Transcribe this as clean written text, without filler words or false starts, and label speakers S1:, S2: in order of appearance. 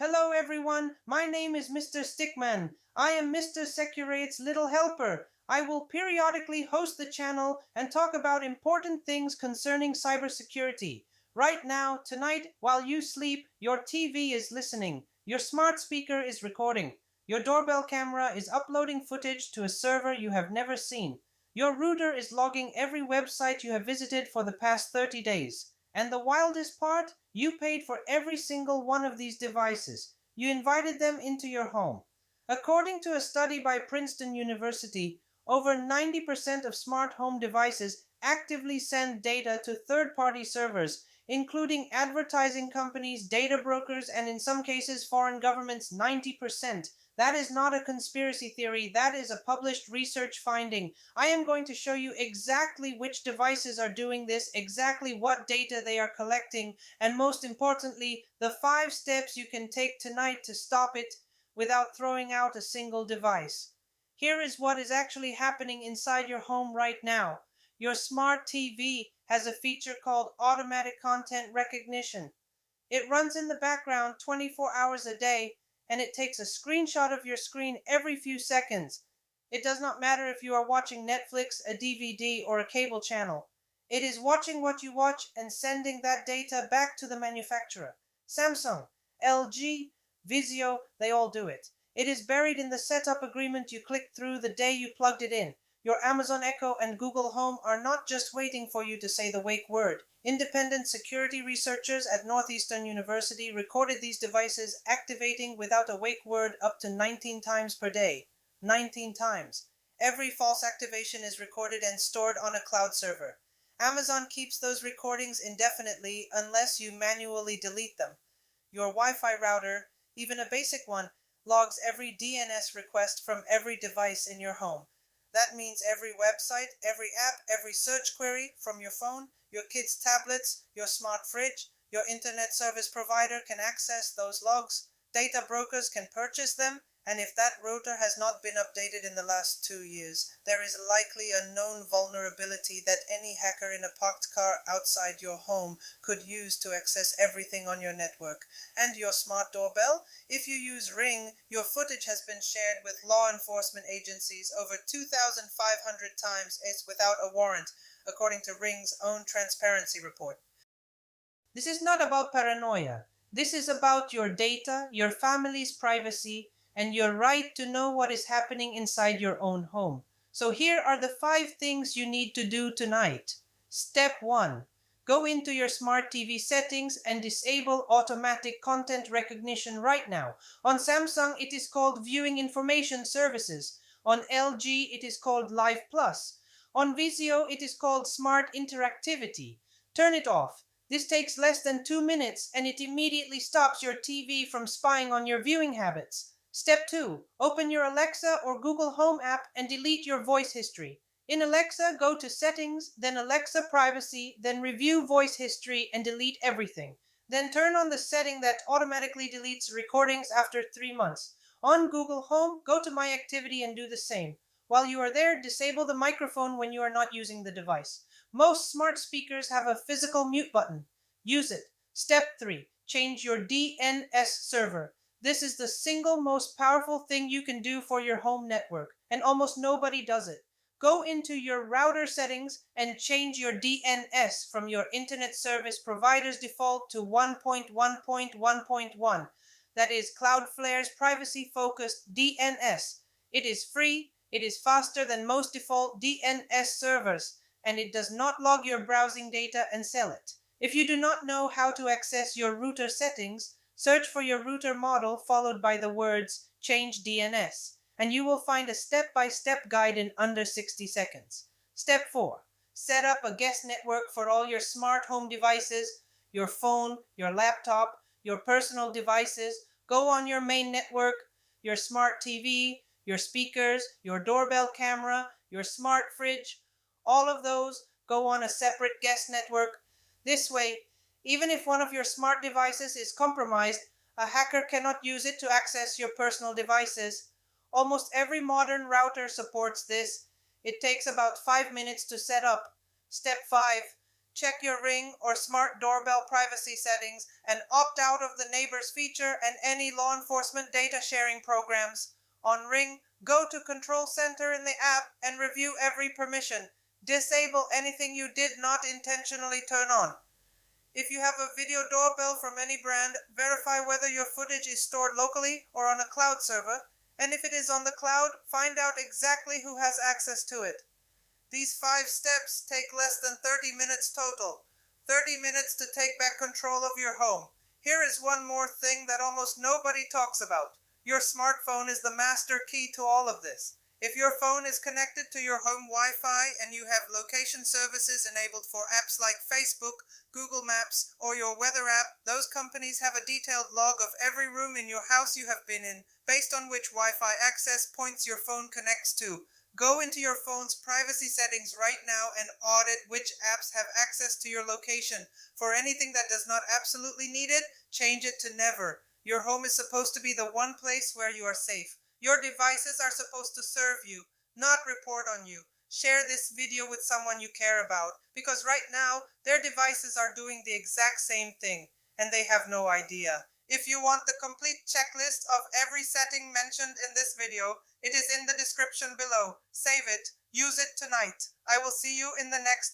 S1: Hello everyone, my name is Mr. Stickman. I am Mr. Securate's little helper. I will periodically host the channel and talk about important things concerning cybersecurity. Right now, tonight, while you sleep, your TV is listening. Your smart speaker is recording. Your doorbell camera is uploading footage to a server you have never seen. Your router is logging every website you have visited for the past 30 days. And the wildest part? You paid for every single one of these devices. You invited them into your home. According to a study by Princeton University, over 90% of smart home devices actively send data to third-party servers, including advertising companies, data brokers, and in some cases foreign governments. 90%. That is not a conspiracy theory, that is a published research finding. I am going to show you exactly which devices are doing this, exactly what data they are collecting, and most importantly, the 5 steps you can take tonight to stop it without throwing out a single device. Here is what is actually happening inside your home right now. Your smart TV has a feature called automatic content recognition. It runs in the background 24 hours a day, and it takes a screenshot of your screen every few seconds. It does not matter if you are watching Netflix, a DVD, or a cable channel. It is watching what you watch and sending that data back to the manufacturer. Samsung, LG, Vizio, they all do it. It is buried in the setup agreement you clicked through the day you plugged it in. Your Amazon Echo and Google Home are not just waiting for you to say the wake word. Independent security researchers at Northeastern University recorded these devices activating without a wake word up to 19 times per day. 19 times. Every false activation is recorded and stored on a cloud server. Amazon keeps those recordings indefinitely unless you manually delete them. Your Wi-Fi router, even a basic one, logs every DNS request from every device in your home. That means every website, every app, every search query from your phone, your kids' tablets, your smart fridge, your internet service provider can access those logs. Data brokers can purchase them, and if that router has not been updated in the last 2 years, there is likely a known vulnerability that any hacker in a parked car outside your home could use to access everything on your network. And your smart doorbell? If you use Ring, your footage has been shared with law enforcement agencies over 2,500 times. It's without a warrant, according to Ring's own transparency report. This is not about paranoia. This is about your data, your family's privacy, and your right to know what is happening inside your own home. So here are the 5 things you need to do tonight. Step 1. Go into your smart TV settings and disable automatic content recognition right now. On Samsung, it is called Viewing Information Services. On LG, it is called Live Plus. On Vizio, it is called Smart Interactivity. Turn it off. This takes less than 2 minutes and it immediately stops your TV from spying on your viewing habits. Step 2. Open your Alexa or Google Home app and delete your voice history. In Alexa, go to Settings, then Alexa Privacy, then Review Voice History and delete everything. Then turn on the setting that automatically deletes recordings after 3 months. On Google Home, go to My Activity and do the same. While you are there, disable the microphone when you are not using the device. Most smart speakers have a physical mute button. Use it. Step 3. Change your DNS server. This is the single most powerful thing you can do for your home network, and almost nobody does it. Go into your router settings and change your DNS from your internet service provider's default to 1.1.1.1. That is Cloudflare's privacy-focused DNS. It is free, it is faster than most default DNS servers, and it does not log your browsing data and sell it. If you do not know how to access your router settings, search for your router model followed by the words Change DNS, and you will find a step-by-step guide in under 60 seconds. Step 4. Set up a guest network for all your smart home devices, your phone, your laptop, your personal devices. Go on your main network, your smart TV, your speakers, your doorbell camera, your smart fridge. All of those go on a separate guest network. This way, even if one of your smart devices is compromised, a hacker cannot use it to access your personal devices. Almost every modern router supports this. It takes about 5 minutes to set up. Step 5. check your Ring or smart doorbell privacy settings, and opt out of the neighbors feature and any law enforcement data sharing programs. On Ring, go to Control Center in the app and review every permission. Disable anything you did not intentionally turn on. If you have a video doorbell from any brand, verify whether your footage is stored locally or on a cloud server, and if it is on the cloud, find out exactly who has access to it. These 5 steps take less than 30 minutes total. 30 minutes to take back control of your home. Here is one more thing that almost nobody talks about. Your smartphone is the master key to all of this. If your phone is connected to your home Wi-Fi and you have location services enabled for apps like Facebook, Google Maps, or your weather app, those companies have a detailed log of every room in your house you have been in, based on which Wi-Fi access points your phone connects to. Go into your phone's privacy settings right now and audit which apps have access to your location. For anything that does not absolutely need it, change it to never. Your home is supposed to be the one place where you are safe. Your devices are supposed to serve you, not report on you. Share this video with someone you care about, because right now, their devices are doing the exact same thing, and they have no idea. If you want the complete checklist of every setting mentioned in this video, it is in the description below. Save it. Use it tonight. I will see you in the next